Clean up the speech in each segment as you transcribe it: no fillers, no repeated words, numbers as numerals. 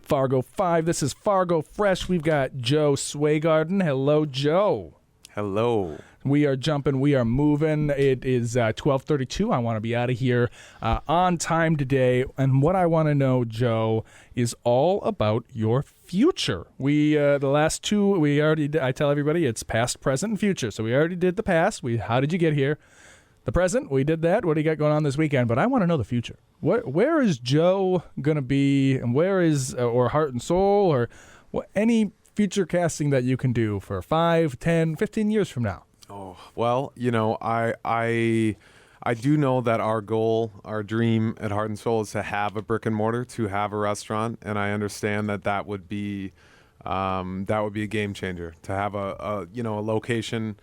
Fargo Five. This is Fargo Fresh. We've got Joe Sarden. Hello, Joe. Hello. We are jumping. We are moving. It is 12:32. I want to be out of here on time today. And what I want to know, Joe, is all about your future. The last two, we already did. I tell everybody it's past, present, and future. So we already did the past. How did you get here? The present, we did that. What do you got going on this weekend? But I want to know the future. Where is Joe going to be, and where is, or Heart and Soul, or any future casting that you can do for 5, 10, 15 years from now? Oh, well, I do know that our goal, our dream at Heart and Soul is to have a brick and mortar, to have a restaurant, and I understand that would be a game changer, to have a location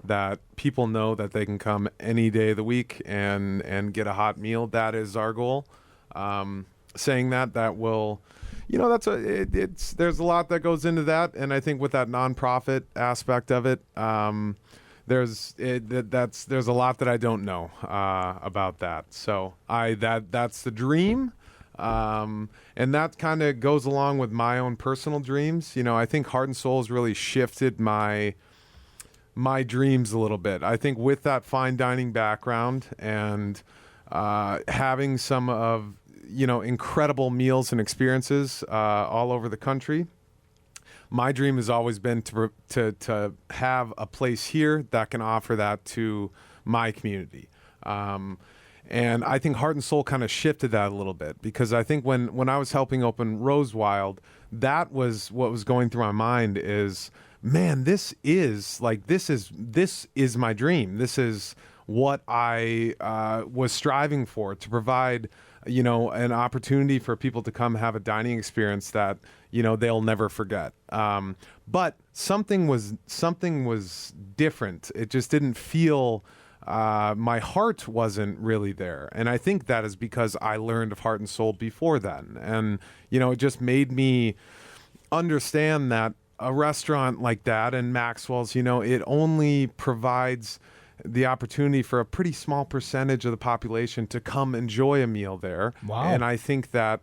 that people know that they can come any day of the week and get a hot meal. That is our goal. Saying that will, there's a lot that goes into that, and I think with that nonprofit aspect of it, there's a lot that I don't know about that. So that's the dream, and that kind of goes along with my own personal dreams. I think Heart and Soul has really shifted my dreams a little bit. I think with that fine dining background and having some of incredible meals and experiences all over the country, my dream has always been to have a place here that can offer that to my community. And I think Heart and Soul kind of shifted that a little bit, because I think when I was helping open Rose Wild, that was what was going through my mind is, man, this is my dream. This is what I was striving for, to provide, an opportunity for people to come have a dining experience that, they'll never forget. But something was different. It just didn't feel, my heart wasn't really there. And I think that is because I learned of Heart and Soul before then. And, it just made me understand that a restaurant like that and Maxwell's, it only provides the opportunity for a pretty small percentage of the population to come enjoy a meal there. Wow. And I think that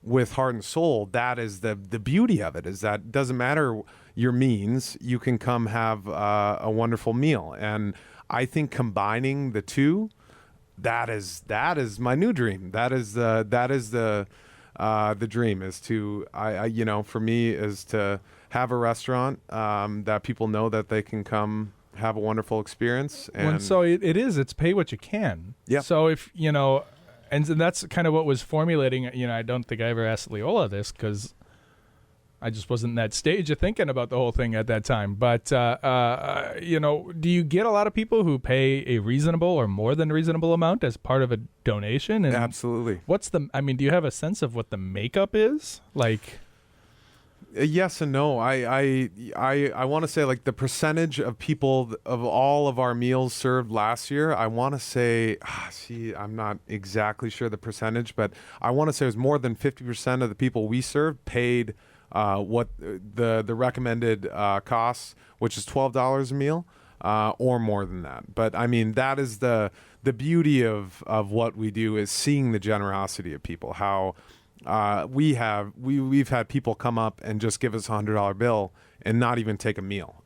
with Heart and Soul, that is the beauty of it, is that it doesn't matter your means, you can come have a wonderful meal. And I think combining the two, that is my new dream. That is the dream, is to, for me, is to have a restaurant that people know that they can come have a wonderful experience. And so it's pay what you can. Yeah. So if, and that's kind of what was formulating, I don't think I ever asked Leola this, because I just wasn't in that stage of thinking about the whole thing at that time. But, do you get a lot of people who pay a reasonable or more than reasonable amount as part of a donation? And absolutely. do you have a sense of what the makeup is? Like, yes and no. I want to say, like, the percentage of people of all of our meals served last year, I want to say, I'm not exactly sure the percentage, but I want to say it was more than 50% of the people we served paid what the recommended costs, which is $12 a meal, or more than that. But I mean, that is the beauty of what we do, is seeing the generosity of people. How we've had people come up and just give us $100 bill and not even take a meal.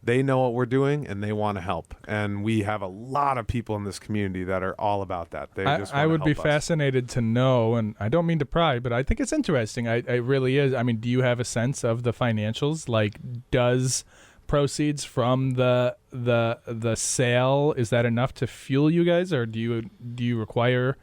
They know what we're doing and they want to help. And we have a lot of people in this community that are all about that. I would be fascinated to know, and I don't mean to pry, but I think it's interesting. It really is. I mean, do you have a sense of the financials? Like, does proceeds from the sale, is that enough to fuel you guys, or do you require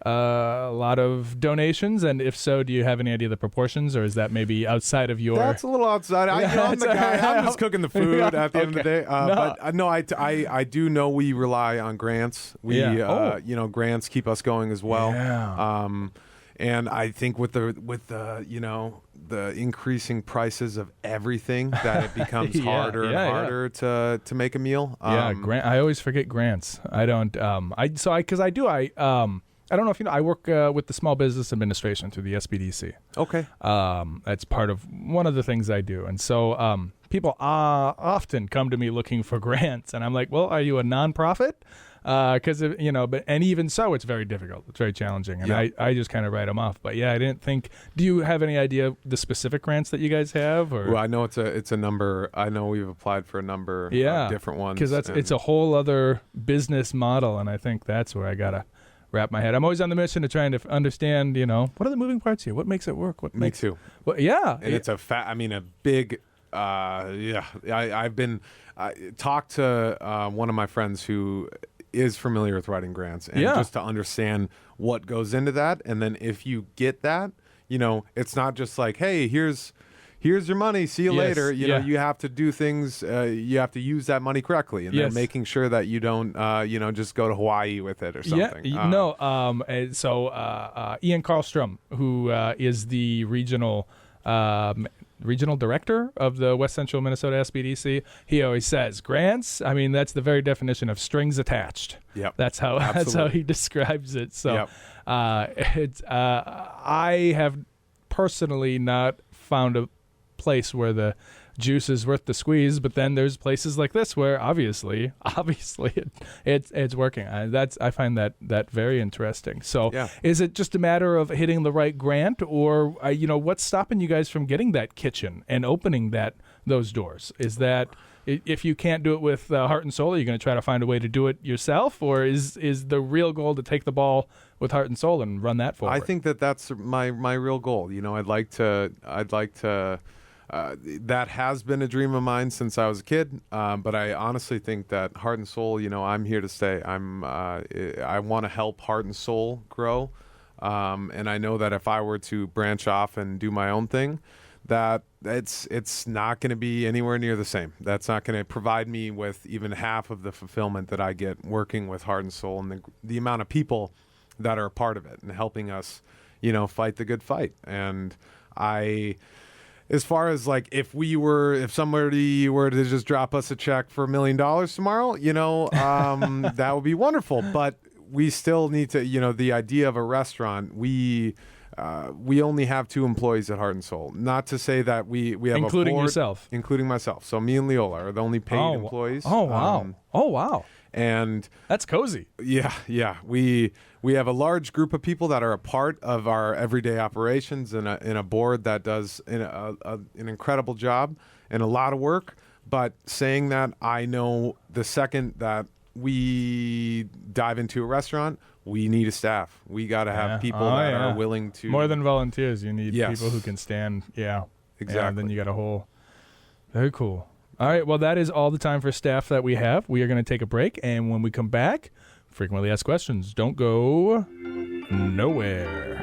a lot of donations? And if so, do you have any idea of the proportions, or is that maybe outside of your... That's a little outside. I'm the guy. I'm just cooking the food at the end of the day. But no, I do know we rely on grants. Grants keep us going as well. Yeah. And I think with the increasing prices of everything, that it becomes harder and harder to make a meal. I always forget grants. I don't. I don't know if you know, I work with the Small Business Administration through the SBDC. Okay. That's part of one of the things I do. And so people often come to me looking for grants. And I'm like, well, are you a nonprofit? because but and even so, it's very difficult. It's very challenging, and Yeah. I just kind of write them off. But yeah, I didn't think. Do you have any idea the specific grants that you guys have? Or Well, I know it's a number. I know we've applied for a number of different ones. Because it's a whole other business model, and I think that's where I gotta wrap my head. I'm always on the mission of trying to understand, what are the moving parts here? What makes it work? What Me makes too. Well, yeah, And it's a big. I've been talked to one of my friends who is familiar with writing grants, and just to understand what goes into that, and then if you get that, it's not just like, hey, here's your money, see you later. You have to do things. You have to use that money correctly, and then making sure that you don't, just go to Hawaii with it or something. So Ian Karlstrom, who is the regional director of the West Central Minnesota SBDC, he always says grants. I mean, that's the very definition of strings attached. Yep. That's how he describes it. So, I have personally not found a place where the juice is worth the squeeze, but then there's places like this where obviously it's working. I find that very interesting. So is it just a matter of hitting the right grant, or what's stopping you guys from getting that kitchen and opening those doors? Is that if you can't do it with Heart and Soul, are you going to try to find a way to do it yourself, or is the real goal to take the ball with Heart and Soul and run that forward? I think that's my real goal. I'd like to. That has been a dream of mine since I was a kid, but I honestly think that Heart and Soul, I'm here to stay. I want to help Heart and Soul grow, and I know that if I were to branch off and do my own thing, that it's not going to be anywhere near the same. That's not going to provide me with even half of the fulfillment that I get working with Heart and Soul, and the amount of people that are a part of it and helping us, fight the good fight. And as far as like if somebody were to just drop us a check for $1 million tomorrow, that would be wonderful. But we still need to, the idea of a restaurant, we only have 2 employees at Heart and Soul. Not to say that we have including a board, yourself, including myself. So me and Leola are the only paid employees. Oh wow! Wow! And that's cozy. Yeah. We have a large group of people that are a part of our everyday operations, in a board that does an incredible job and a lot of work. But saying that, I know the second that we dive into a restaurant, we need a staff. We got to have people that are willing to. More than volunteers, you need people who can stand. Yeah, exactly. And then you got a whole. Very cool. All right, well, that is all the time for staff that we have. We are going to take a break, and when we come back, frequently asked questions. Don't go nowhere.